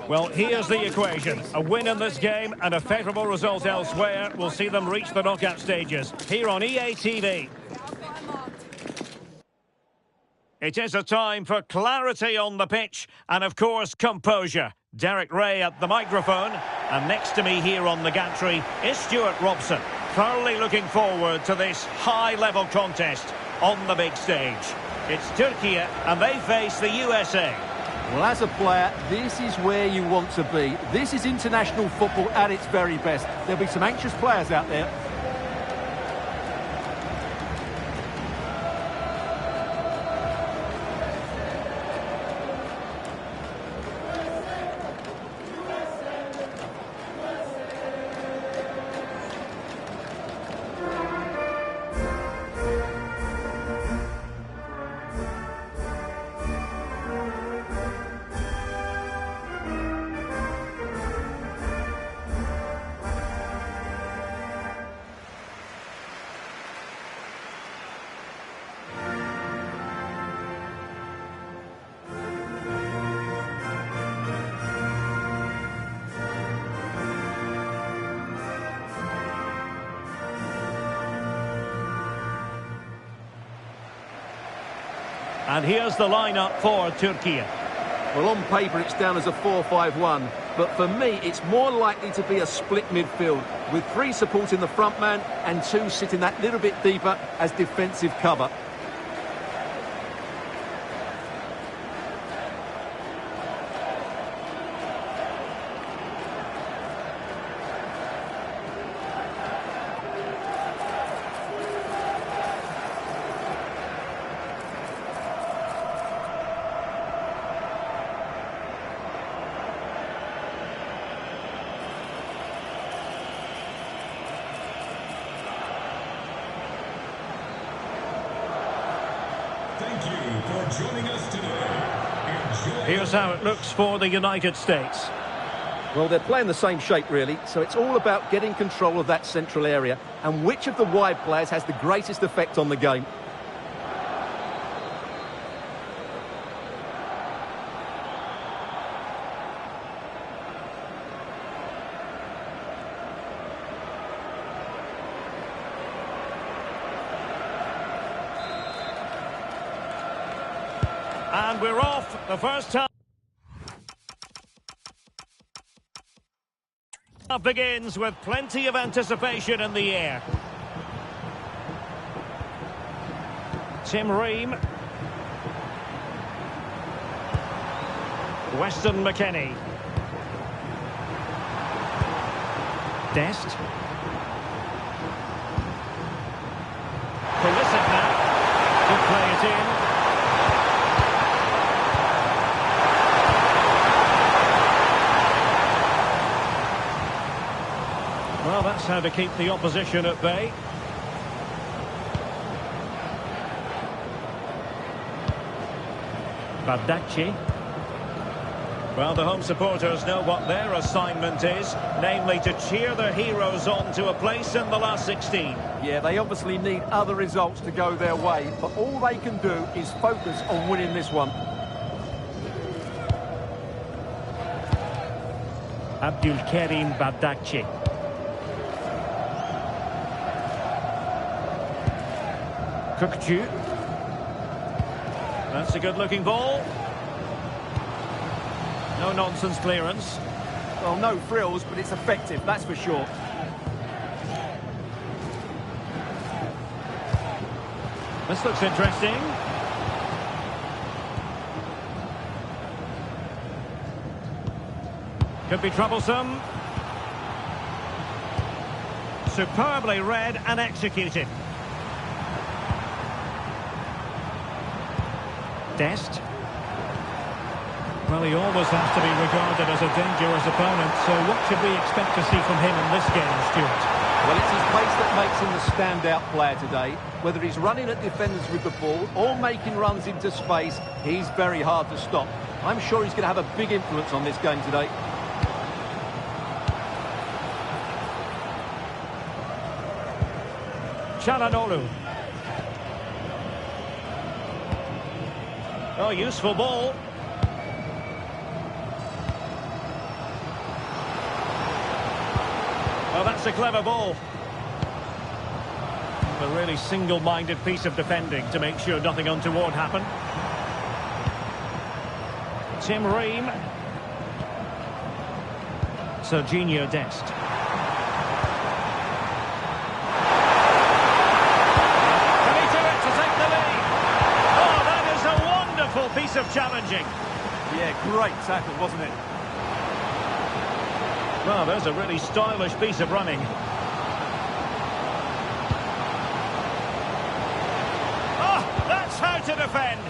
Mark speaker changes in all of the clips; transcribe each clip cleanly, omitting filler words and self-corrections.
Speaker 1: Well, here's the equation. A win in this game and a favourable result elsewhere will see them reach the knockout stages. Here on EA TV. It is a time for clarity on the pitch and, of course, composure. Derek Ray at the microphone, and next to me here on the gantry is Stuart Robson. Thoroughly looking forward to this high-level contest on the big stage. It's Turkey and they face the USA.
Speaker 2: Well, as a player, this is where you want to be. This is international football at its very best. There'll be some anxious players out there.
Speaker 1: And here's the lineup for Turkey.
Speaker 2: Well, on paper, it's down as a 4-5-1. But for me, it's more likely to be a split midfield, with 3 supporting the front man and 2 sitting that little bit deeper as defensive cover.
Speaker 3: Thank you for joining us today.
Speaker 1: Here's how it looks for the United States.
Speaker 2: Well, they're playing the same shape, really, so it's all about getting control of that central area and which of the wide players has the greatest effect on the game.
Speaker 1: And we're off the first half. Begins with plenty of anticipation in the air. Tim Ream. Weston McKennie. Dest. Pulisic to play it in. Well, that's how to keep the opposition at bay. Bardacci. Well, the home supporters know what their assignment is, namely to cheer their heroes on to a place in the last 16.
Speaker 2: Yeah, they obviously need other results to go their way, but all they can do is focus on winning this one.
Speaker 1: Abdulkarim Bardacci. Kukcu. That's a good-looking ball. No nonsense clearance.
Speaker 2: Well, no frills, but it's effective, that's for sure.
Speaker 1: This looks interesting. Could be troublesome. Superbly read and executed. Dest. Well, he always has to be regarded as a dangerous opponent, so what should we expect to see from him in this game, Stuart?
Speaker 2: Well, it's his pace that makes him the standout player today. Whether he's running at defenders with the ball or making runs into space, he's very hard to stop. I'm sure he's going to have a big influence on this game today.
Speaker 1: Çalhanoğlu. Oh, useful ball. Well, that's a clever ball. A really single-minded piece of defending to make sure nothing untoward happened. Tim Ream. Serginho Dest. Can he do it to take the lead? Oh, that is a wonderful piece of challenging.
Speaker 2: Yeah, great tackle, wasn't it?
Speaker 1: Well, there's a really stylish piece of running. Oh, that's how to defend.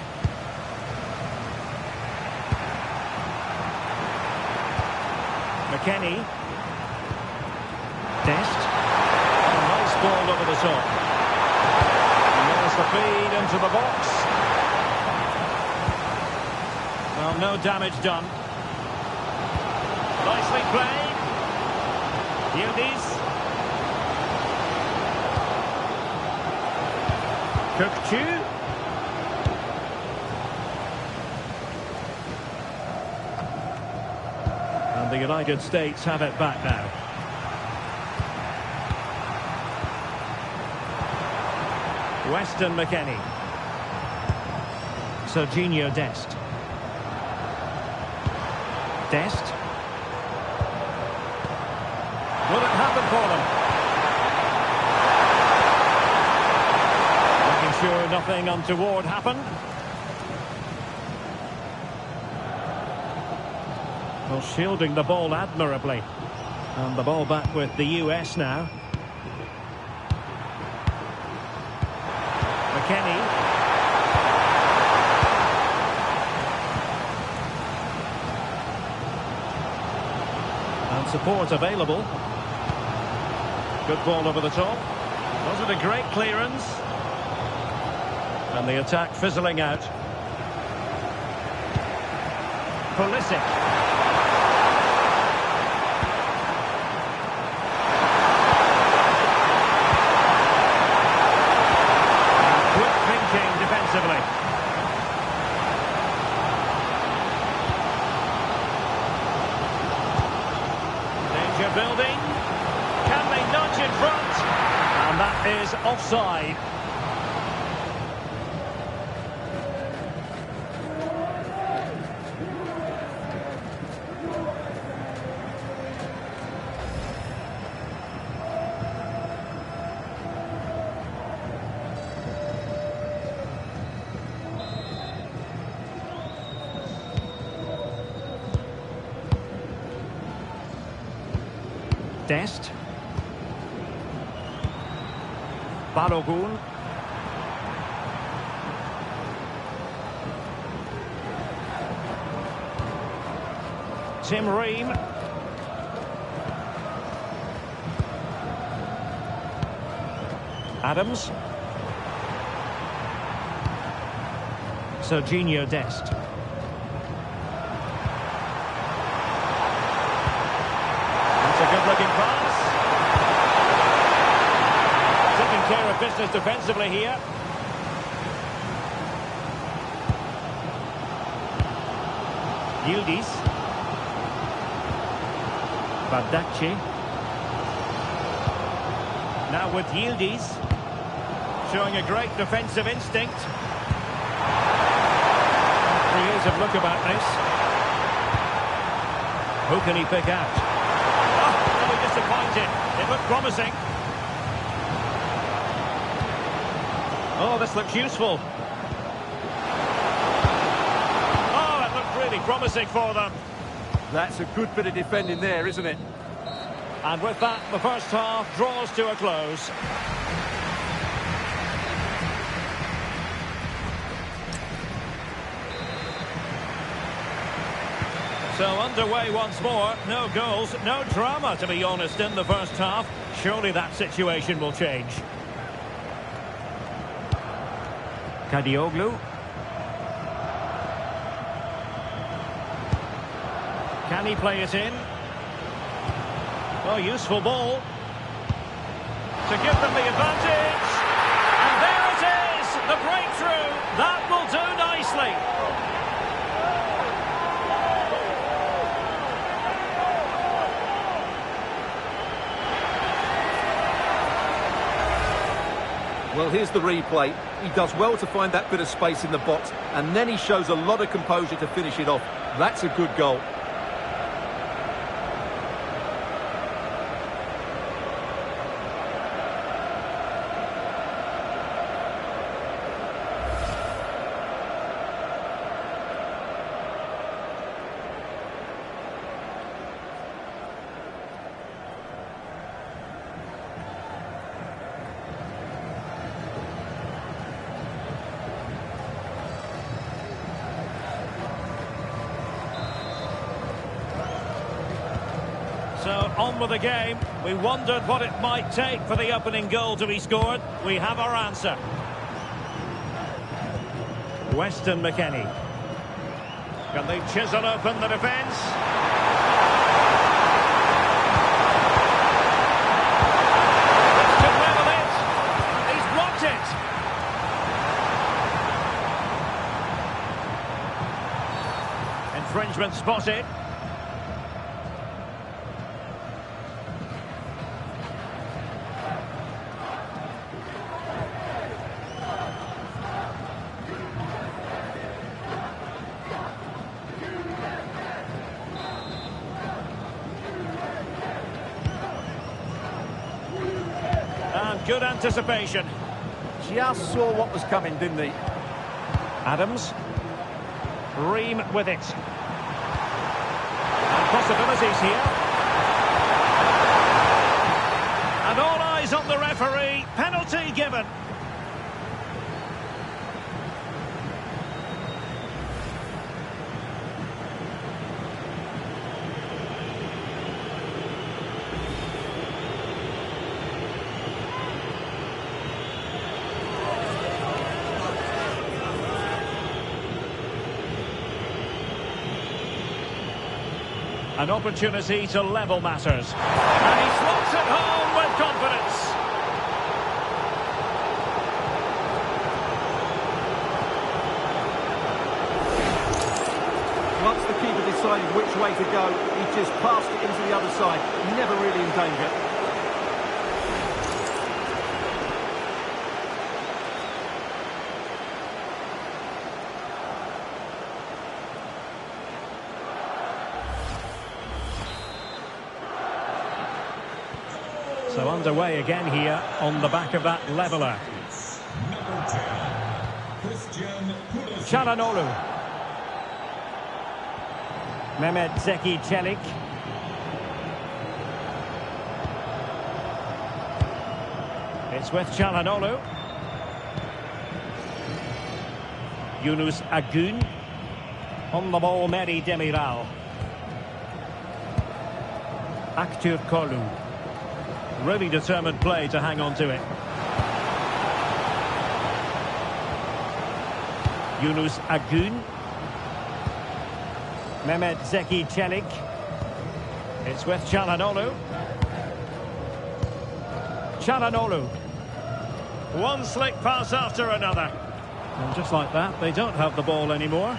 Speaker 1: McKennie. Dest. A nice ball over the top. And there's the feed into the box. Well, no damage done. Nicely played. Yildiz. Kökçü. And the United States have it back now. Weston McKennie. Serginho Dest. Dest. Will it happen for them? Making sure nothing untoward happened. Well, shielding the ball admirably. And the ball back with the US now. McKennie. And support available. Good ball over the top. Wasn't a great clearance. And the attack fizzling out. Pulisic. Quick thinking defensively. Danger building. Can they nudge in front? And that is offside. Dest. Balogun. Tim Ream. Adams. Serginho Dest. That's a good-looking pass. Taking care of business defensively here. Yildiz. Bardacci. Now with Yildiz. Showing a great defensive instinct. Creative look about this. Who can he pick out? Oh, really disappointed. It looked promising. Oh, this looks useful. Oh, it looked really promising for them.
Speaker 2: That's a good bit of defending there, isn't it?
Speaker 1: And with that, the first half draws to a close. So underway once more. No goals, no drama, to be honest, in the first half. Surely that situation will change. Kadioglu. Can he play it in? Oh, useful ball. To give them the advantage. And there it is! The breakthrough! That will do nicely.
Speaker 2: Well, here's the replay. He does well to find that bit of space in the box, and then he shows a lot of composure to finish it off. That's a good goal.
Speaker 1: So, on with the game. We wondered what it might take for the opening goal to be scored. We have our answer. Weston McKennie. Can they chisel open the defence? To level it. He's blocked it. Infringement spotted. Good anticipation.
Speaker 2: Just saw what was coming, didn't he?
Speaker 1: Adams. Ream with it. And possibilities here. And all eyes on the referee. Penalty given. An opportunity to level matters. And he slots it home with confidence.
Speaker 2: Once the keeper decided which way to go, he just passed it into the other side. Never really in danger.
Speaker 1: So underway again here on the back of that leveller. Çalhanoğlu. Mehmet Zeki Çelik. It's with Çalhanoğlu. Yunus Agün. On the ball, Mehdi Demiral. Aktürkoğlu. Really determined play to hang on to it. Yunus Agün. Mehmet Zeki Çelik. It's with Çalhanoğlu. Çalhanoğlu. One slick pass after another. And just like that, they don't have the ball anymore.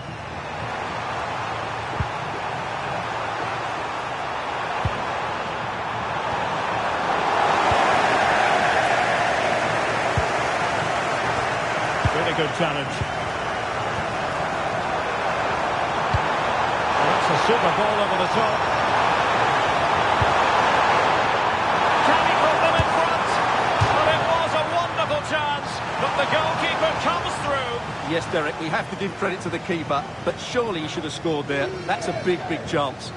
Speaker 1: Good challenge. That's a super ball over the top. Can he put them in front? Well, it was a wonderful chance, but the goalkeeper comes through.
Speaker 2: Yes, Derek, we have to give credit to the keeper, but surely he should have scored there. That's a big, big chance.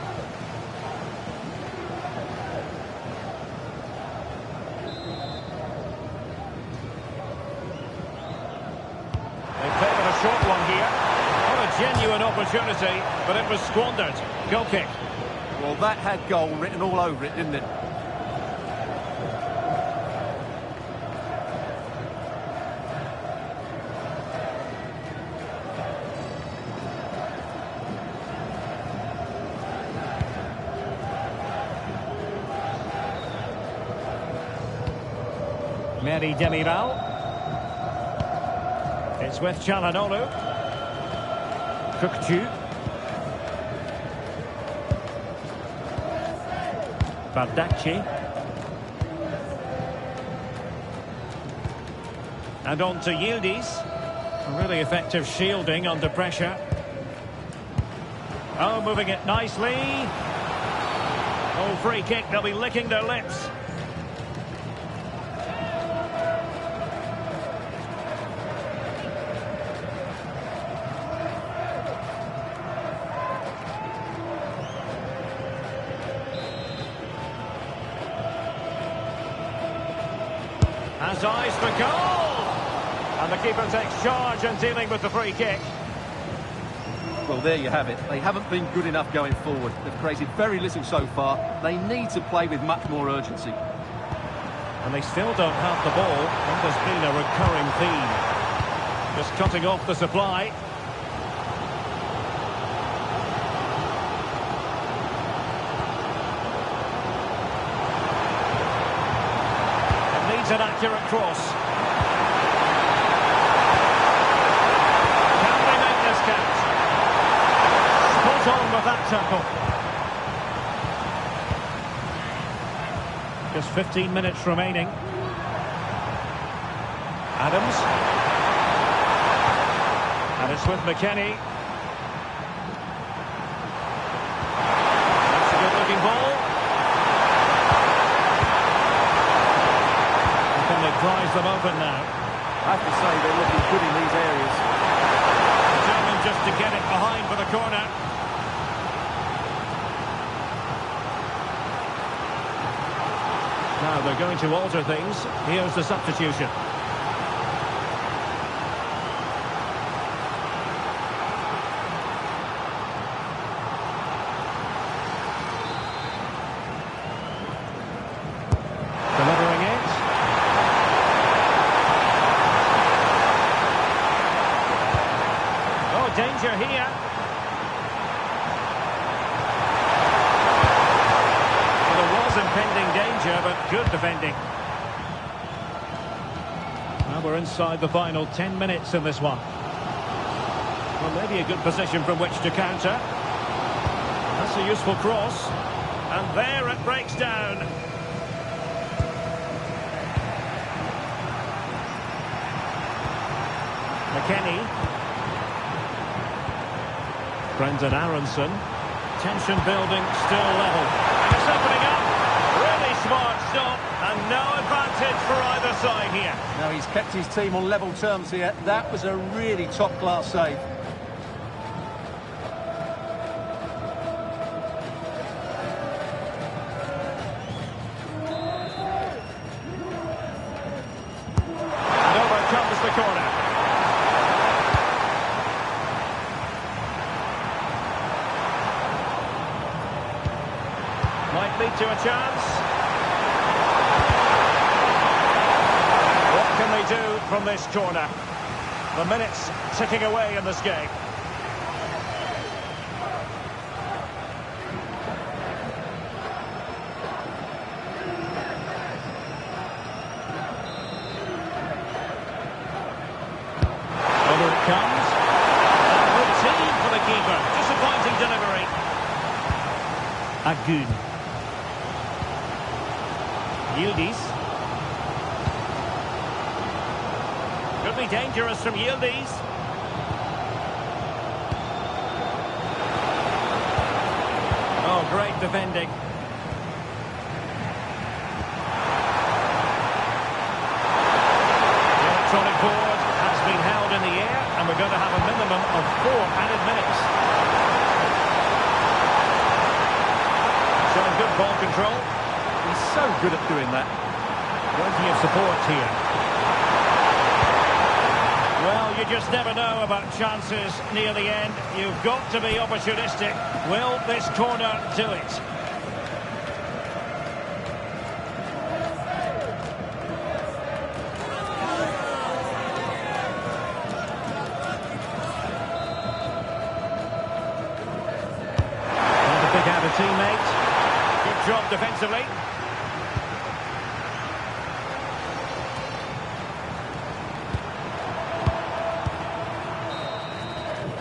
Speaker 1: Short one here. What a genuine opportunity, but it was squandered. Goal kick.
Speaker 2: Well, that had goal written all over it, didn't it?
Speaker 1: Mehdi Demiral. It's with Çalhanoğlu. Kökçü. Bardakçı. And on to Yildiz. Really effective shielding under pressure. Oh, moving it nicely. Oh, free kick. They'll be licking their lips. Has eyes for goal! And the keeper takes charge and dealing with the free kick.
Speaker 2: Well, there you have it. They haven't been good enough going forward. They've created very little so far. They need to play with much more urgency.
Speaker 1: And they still don't have the ball. That has been a recurring theme. Just cutting off the supply. It needs an accurate cross. Can they make this count? Spot on with that tackle. Just 15 minutes remaining. Adams. And it's with McKennie. That's a good-looking ball. And can they prize them open now?
Speaker 2: I have to say they're looking good in these areas.
Speaker 1: Determined just to get it behind for the corner. Now they're going to alter things. Here's the substitution. Delivering it. Oh, danger here. Impending danger, but good defending. Now we're inside the final 10 minutes in this one. Well, maybe a good position from which to counter. That's a useful cross. And there it breaks down. McKennie. Brendan Aronson. Tension building, still level. And it's opening up. Really smart stop, and no advantage for either side here.
Speaker 2: Now he's kept his team on level terms here. That was a really top-class save.
Speaker 1: And over comes the corner. Might lead to a chance. What can they do from this corner? The minutes ticking away in this game. Over it comes. Routine for the keeper. Disappointing delivery. Agun. Yildiz. Could be dangerous from Yildiz. Oh, great defending. The electronic board has been held in the air, and we're going to have a minimum of 4 added minutes. Showing good ball control.
Speaker 2: He's so good at doing that.
Speaker 1: Plenty of support here. Well, you just never know about chances near the end. You've got to be opportunistic. Will this corner do it? And to pick out a teammate. Good job defensively.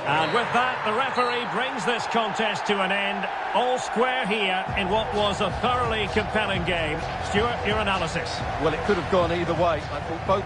Speaker 1: And with that, the referee brings this contest to an end. All square here in what was a thoroughly compelling game. Stuart, your analysis.
Speaker 2: Well, it could have gone either way. I thought both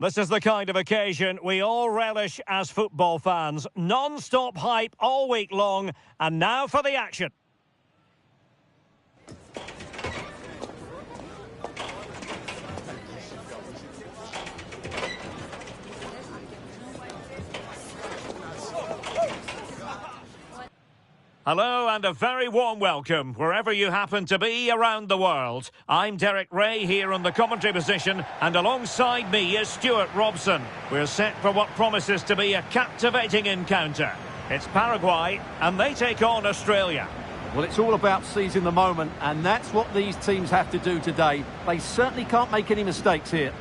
Speaker 1: This is the kind of occasion we all relish as football fans. Non-stop hype all week long, and now for the action. Hello and a very warm welcome wherever you happen to be around the world. I'm Derek Ray here on the commentary position, and alongside me is Stuart Robson. We're set for what promises to be a captivating encounter. It's Paraguay and they take on Australia.
Speaker 2: Well, it's all about seizing the moment, and that's what these teams have to do today. They certainly can't make any mistakes here.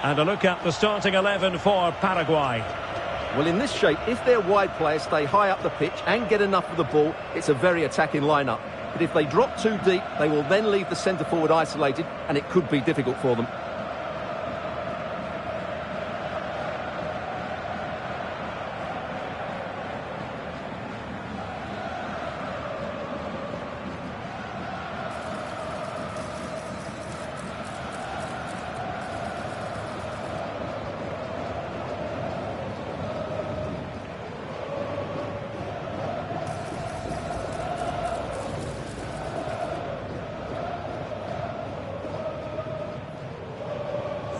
Speaker 1: And a look at the starting 11 for Paraguay.
Speaker 2: Well, in this shape, if their wide players stay high up the pitch and get enough of the ball, it's a very attacking lineup. But if they drop too deep, they will then leave the centre-forward isolated, and it could be difficult for them.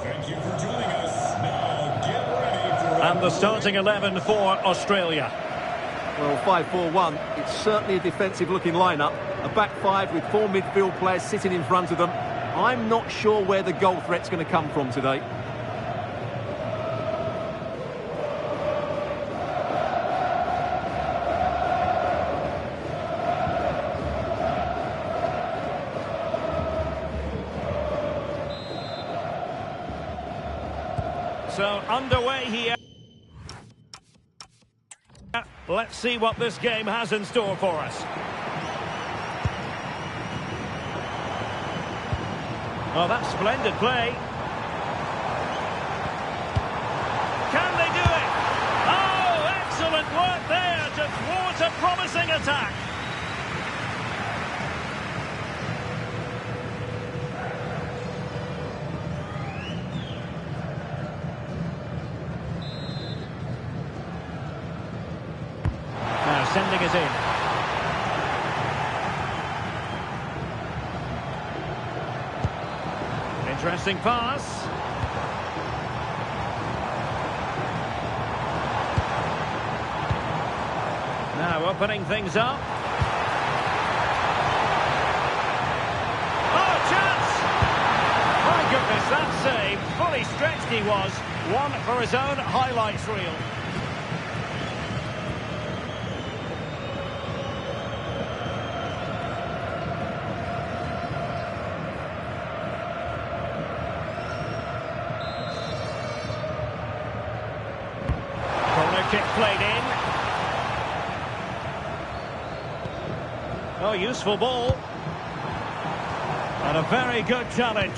Speaker 3: Thank you for joining us. Now get ready for...
Speaker 1: And the starting 11 for Australia.
Speaker 2: Well, 5-4-1, it's certainly a defensive-looking lineup. A back five with four midfield players sitting in front of them. I'm not sure where the goal threat's going to come from today.
Speaker 1: So underway here. Let's see what this game has in store for us. Oh, that's splendid play. Can they do it? Oh, excellent work there to thwart a promising attack. Sending it in. Interesting pass. Now opening things up. Oh, chance! My goodness, that save. Fully stretched he was. One for his own highlights reel. Kick played in. Oh, useful ball. And a very good challenge.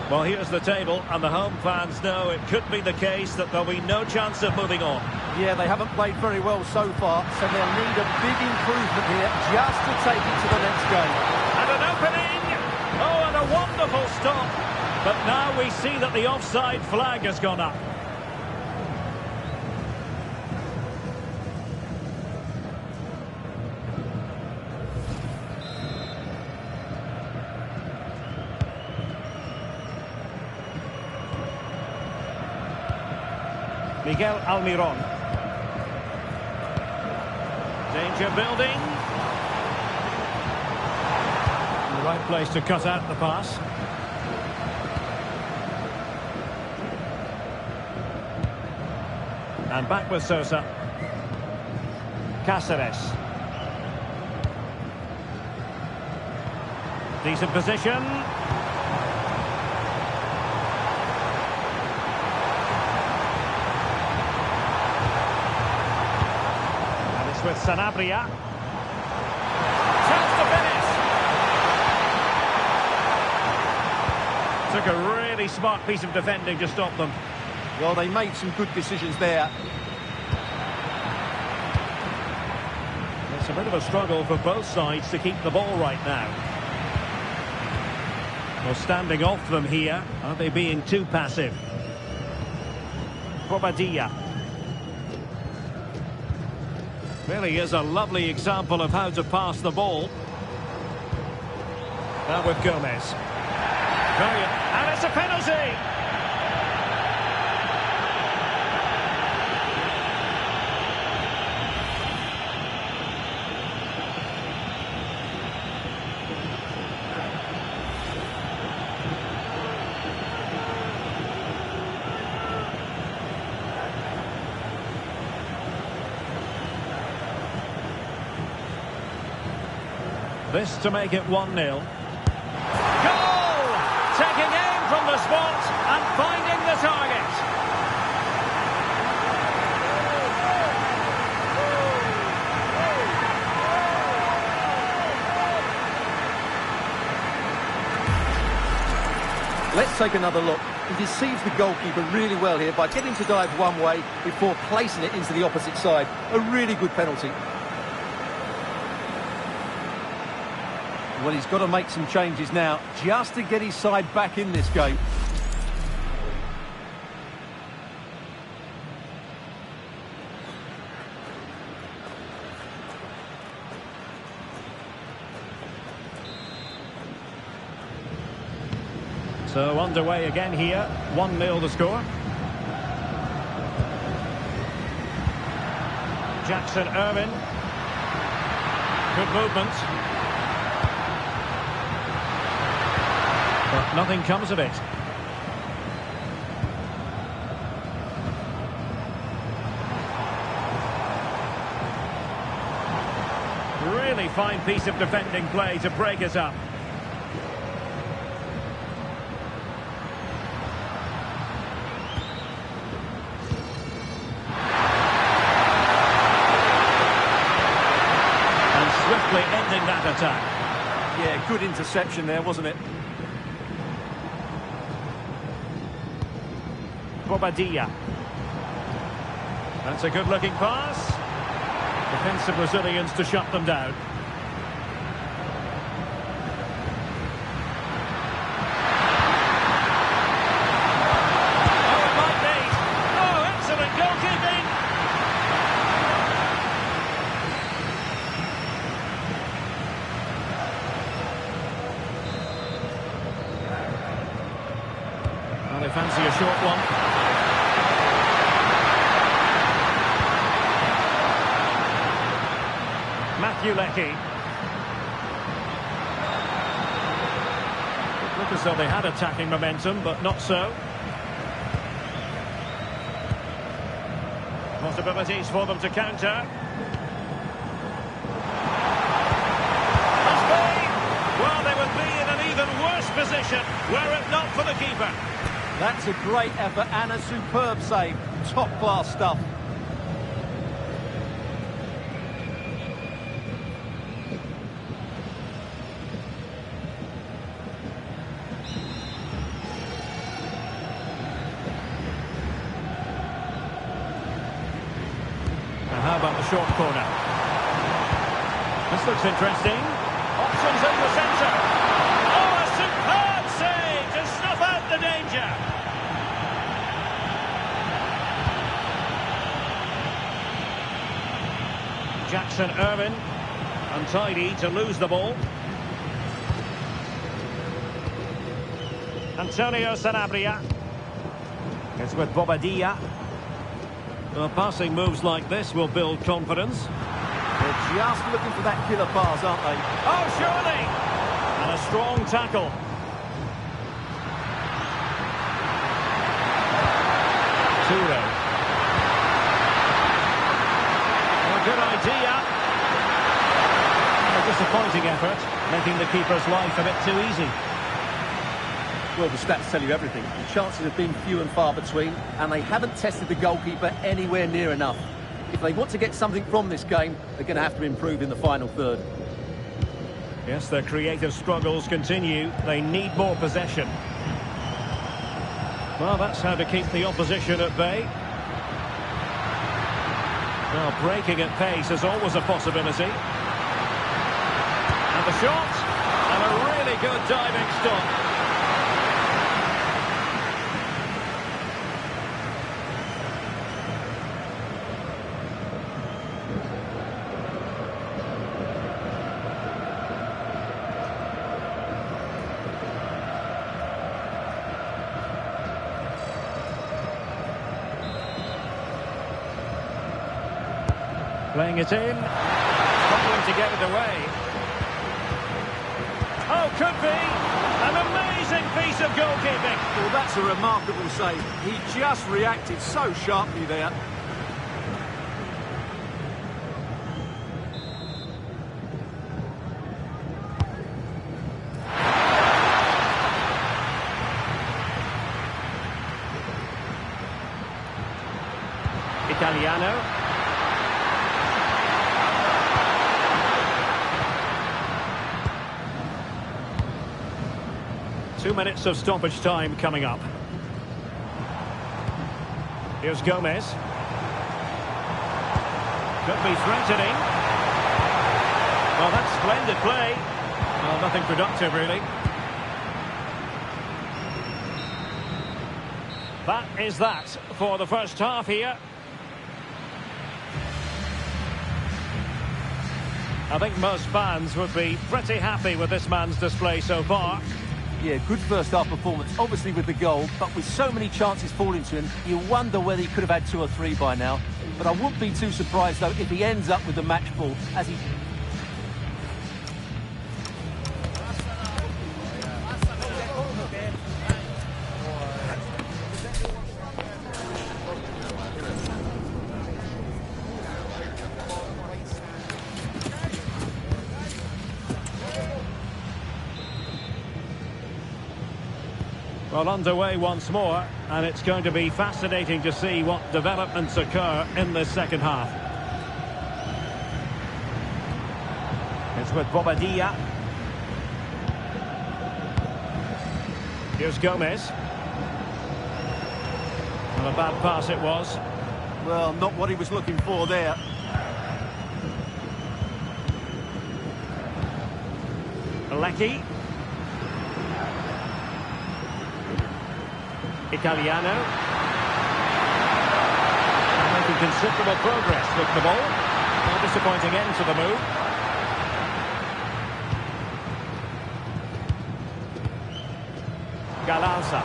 Speaker 1: Well, here's the table, and the home fans know it could be the case that there'll be no chance of moving on.
Speaker 2: Yeah, they haven't played very well so far, so they'll need a big improvement here just to take it to the next game.
Speaker 1: And an opening! Oh, and a wonderful stop. But now we see that the offside flag has gone up. Miguel Almiron. Danger building. The right place to cut out the pass. And back with Sosa. Cáceres. Decent position. And it's with Sanabria. Chance to finish. Took a really smart piece of defending to stop them.
Speaker 2: Well, they made some good decisions there.
Speaker 1: It's a bit of a struggle for both sides to keep the ball right now. Well, standing off them here. Are they being too passive? Bobadilla. Really is a lovely example of how to pass the ball. Now with Gomez. Brilliant. And it's a penalty! This to make it 1-0. Goal! Taking aim from the spot and finding the target.
Speaker 2: Let's take another look. He deceives the goalkeeper really well here by getting to dive one way before placing it into the opposite side. A really good penalty. Well, he's got to make some changes now, just to get his side back in this game.
Speaker 1: So underway again here, 1-0 the score. Jackson Irvine. Good movement. But nothing comes of it. Really fine piece of defending play to break us up. And swiftly ending that attack.
Speaker 2: Yeah, good interception there, wasn't it?
Speaker 1: Bobadilla. That's a good-looking pass. Defensive Brazilians to shut them down. Oh, it might be. Oh, excellent goalkeeping. Well, they fancy a short one. Leckie. Look as though they had attacking momentum, but not so. Possibilities for them to counter. Must be! Well, they would be in an even worse position were it not for the keeper.
Speaker 2: That's a great effort and a superb save. Top-class stuff.
Speaker 1: How about the short corner? This looks interesting. Options in the centre. Oh, a superb save to snuff out the danger. Jackson Irvine, untidy to lose the ball. Antonio Sanabria. It's with Bobadilla. Well, passing moves like this will build confidence.
Speaker 2: They're just looking for that killer pass, aren't they?
Speaker 1: Oh, surely! And a strong tackle. Toure. A good idea. A disappointing effort, making the keeper's life a bit too easy.
Speaker 2: Well, the stats tell you everything. The chances have been few and far between, and they haven't tested the goalkeeper anywhere near enough. If they want to get something from this game, they're going to have to improve in the final third.
Speaker 1: Yes, their creative struggles continue. They need more possession. Well, that's how to keep the opposition at bay. Well, breaking at pace is always a possibility. And the shot, and a really good diving stop. Playing it in, struggling to get it away. Oh, could be! An amazing piece of goalkeeping.
Speaker 2: Well, that's a remarkable save. He just reacted so sharply there.
Speaker 1: Italiano. 2 minutes of stoppage time coming up. Here's Gomez. Could be threatening. Well, that's splendid play. Well, nothing productive, really. That is that for the first half here. I think most fans would be pretty happy with this man's display so far.
Speaker 2: Yeah, good first-half performance, obviously with the goal, but with so many chances falling to him, you wonder whether he could have had 2 or 3 by now. But I wouldn't be too surprised, though, if he ends up with the match ball, as he...
Speaker 1: Well, underway once more, and it's going to be fascinating to see what developments occur in this second half. It's with Bobadilla. Here's Gomez. Well, a bad pass it was.
Speaker 2: Well, not what he was looking for there.
Speaker 1: Lecky. Italiano. Making considerable progress with the ball. A disappointing end to the move. Galarza.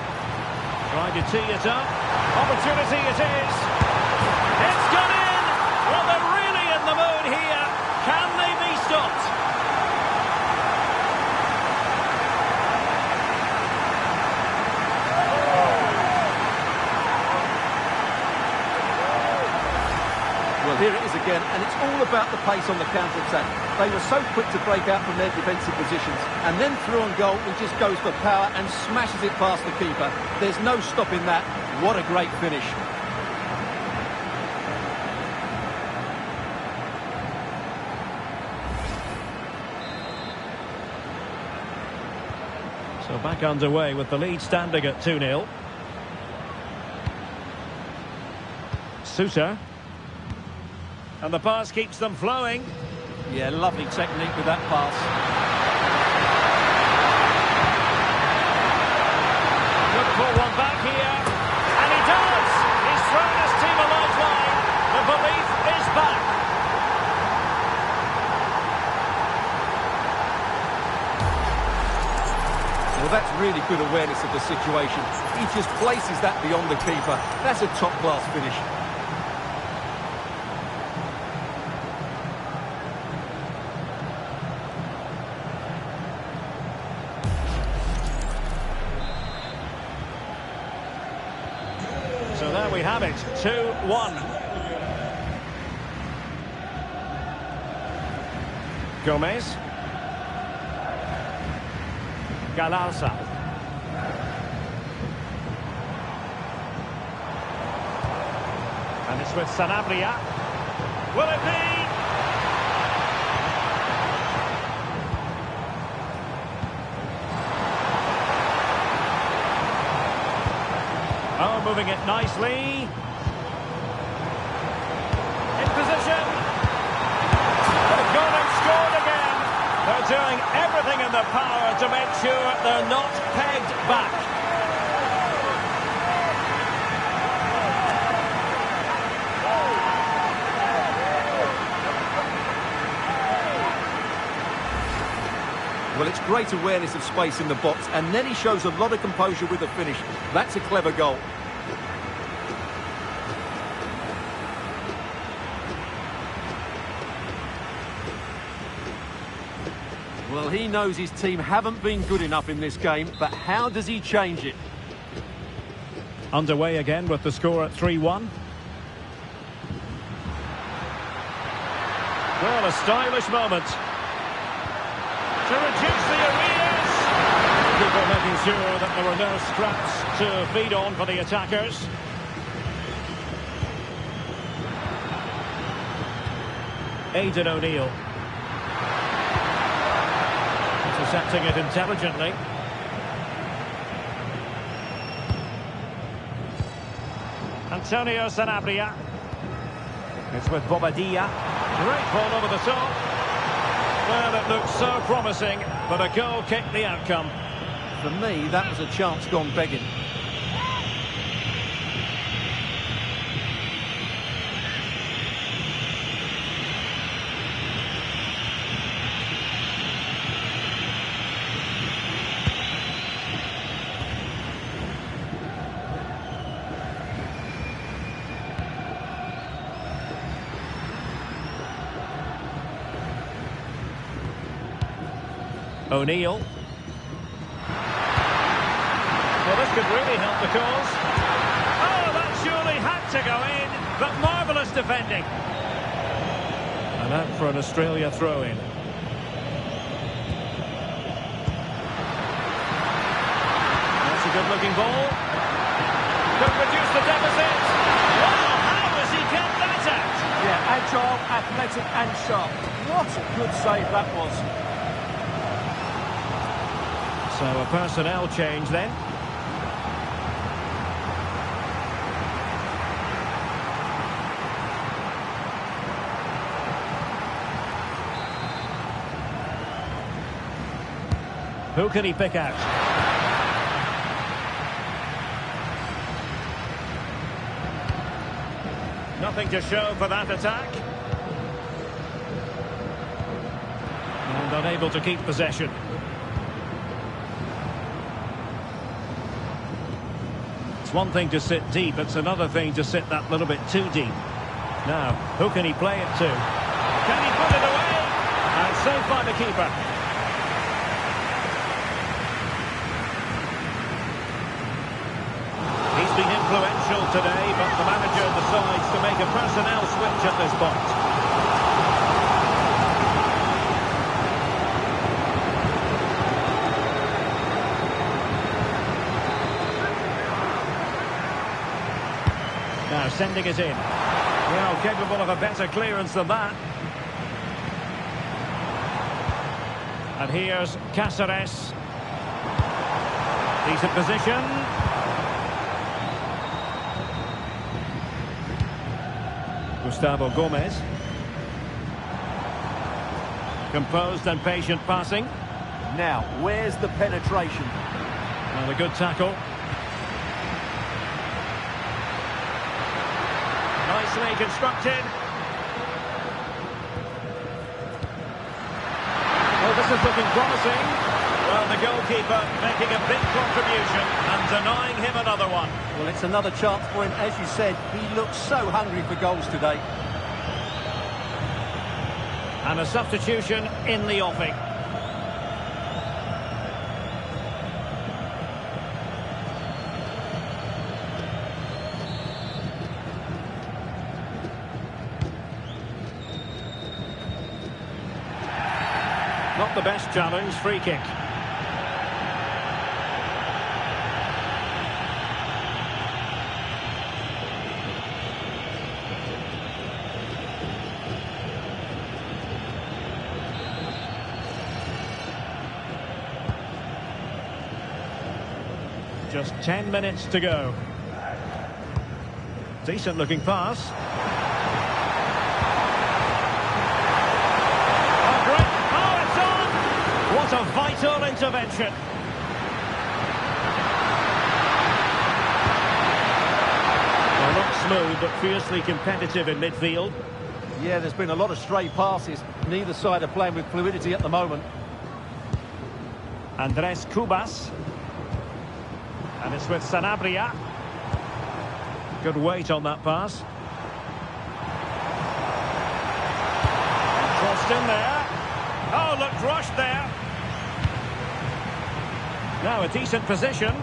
Speaker 1: Trying to tee it up. Opportunity it is. It's gone in! Well, they're really in the mood here. Can they be stopped?
Speaker 2: Well, here it is again, and it's all about the pace on the counter-attack. They were so quick to break out from their defensive positions, and then through on goal, he just goes for power and smashes it past the keeper. There's no stopping that. What a great finish.
Speaker 1: So back underway with the lead standing at 2-0. Sousa. And the pass keeps them flowing.
Speaker 2: Yeah, lovely technique with that pass.
Speaker 1: Look for one back here. And he does! He's thrown his team a lifeline. The belief is back.
Speaker 2: Well, that's really good awareness of the situation. He just places that beyond the keeper. That's a top-class finish.
Speaker 1: there we have it, 2-1. Gomez. Galarza. And it's with Sanabria. Will it be? Oh, moving it nicely. In position. They've gone and scored again. They're doing everything in their power to make sure they're not pegged back.
Speaker 2: Well, it's great awareness of space in the box, and then he shows a lot of composure with the finish. That's a clever goal. Well, he knows his team haven't been good enough in this game, but how does he change it?
Speaker 1: Underway again with the score at 3-1. Well, a stylish moment to reduce the arrears. People making sure that there were no scraps to feed on for the attackers. Aidan O'Neill. Intercepting it intelligently. Antonio Sanabria. It's with Bobadilla. Great ball over the top. Well, it looked so promising, but a goal kicked the outcome.
Speaker 2: For me, that was a chance gone begging.
Speaker 1: O'Neill. Well, this could really help the cause. Oh, that surely had to go in, but marvellous defending. And out for an Australia throw-in. That's a good-looking ball. Could reduce the deficit. Wow, how does he get that out?
Speaker 2: Yeah, agile, athletic and sharp. What a good save that was.
Speaker 1: So a personnel change then. Who can he pick out? Nothing to show for that attack. And unable to keep possession. It's one thing to sit deep, it's another thing to sit that little bit too deep. Now, who can he play it to? Can he put it away? And saved by the keeper. He's been influential today, but the manager decides to make a personnel switch at this point. Now sending it in. Well, capable of a better clearance than that. And here's Cáceres. Decent position. Gustavo Gomez. Composed and patient passing.
Speaker 2: Now, where's the penetration?
Speaker 1: And a good tackle. Nicely constructed. Well, this is looking promising. Well, the goalkeeper making a big contribution and denying him another one.
Speaker 2: Well, it's another chance for him. As you said, he looks so hungry for goals today.
Speaker 1: And a substitution in the offing. Not the best challenge, free kick. Just 10 minutes to go. Decent looking pass. Oh, great. Oh, it's on! What a vital intervention. Well, not smooth, but fiercely competitive in midfield.
Speaker 2: Yeah, there's been a lot of stray passes. Neither side are playing with fluidity at the moment.
Speaker 1: Andres Cubas. And it's with Sanabria. Good weight on that pass. Crossed in there. Oh, looked rushed there. Now a decent position.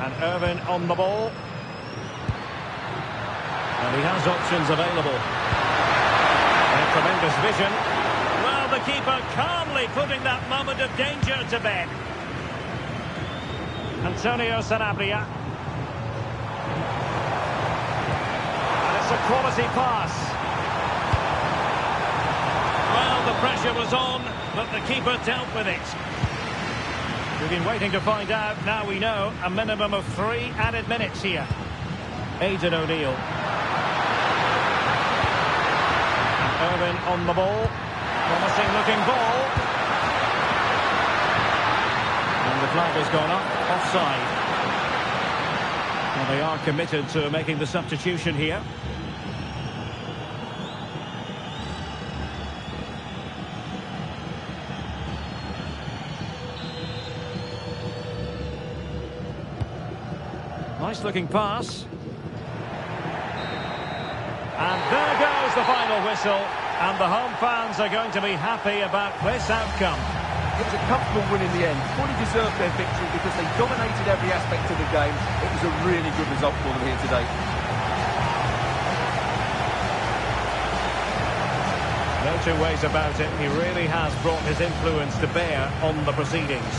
Speaker 1: And Irvin on the ball. And he has options available. And tremendous vision. Well, the keeper calmly putting that moment of danger to bed. Antonio Sanabria. And it's a quality pass. Well, the pressure was on, but the keeper dealt with it. We've been waiting to find out. Now we know a minimum of 3 added minutes here. Aidan O'Neill. Irvin on the ball. Promising looking ball. And the flag has gone up. Offside. Well, they are committed to making the substitution here. Nice looking pass. And there goes the final whistle. And the home fans are going to be happy about this outcome.
Speaker 2: It was a comfortable win in the end. Fully deserved their victory because they dominated every aspect of the game. It was a really good result for them here today.
Speaker 1: No two ways about it. He really has brought his influence to bear on the proceedings.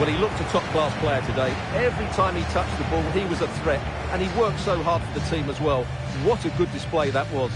Speaker 2: Well, he looked a top-class player today. Every time he touched the ball, he was a threat. And he worked so hard for the team as well. What a good display that was.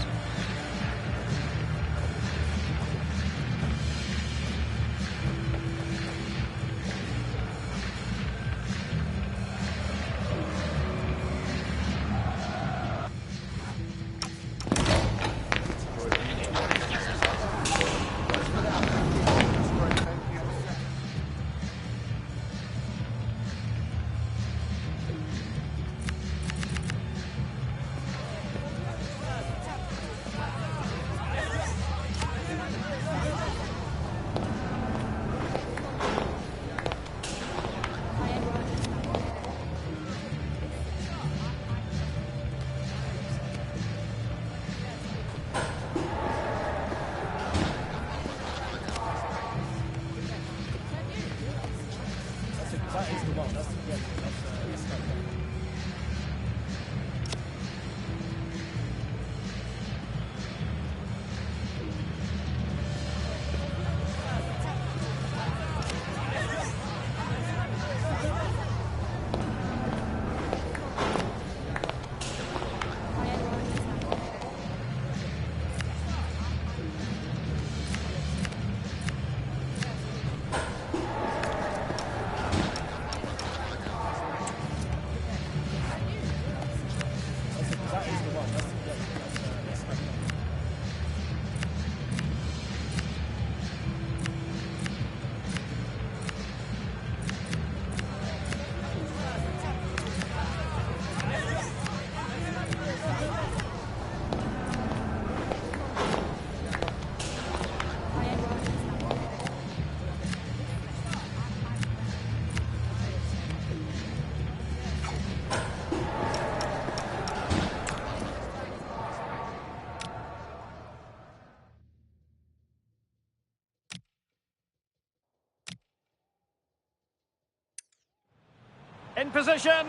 Speaker 1: In position.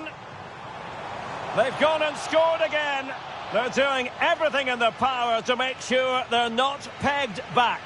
Speaker 1: They've gone and scored again. They're doing everything in their power to make sure they're not pegged back.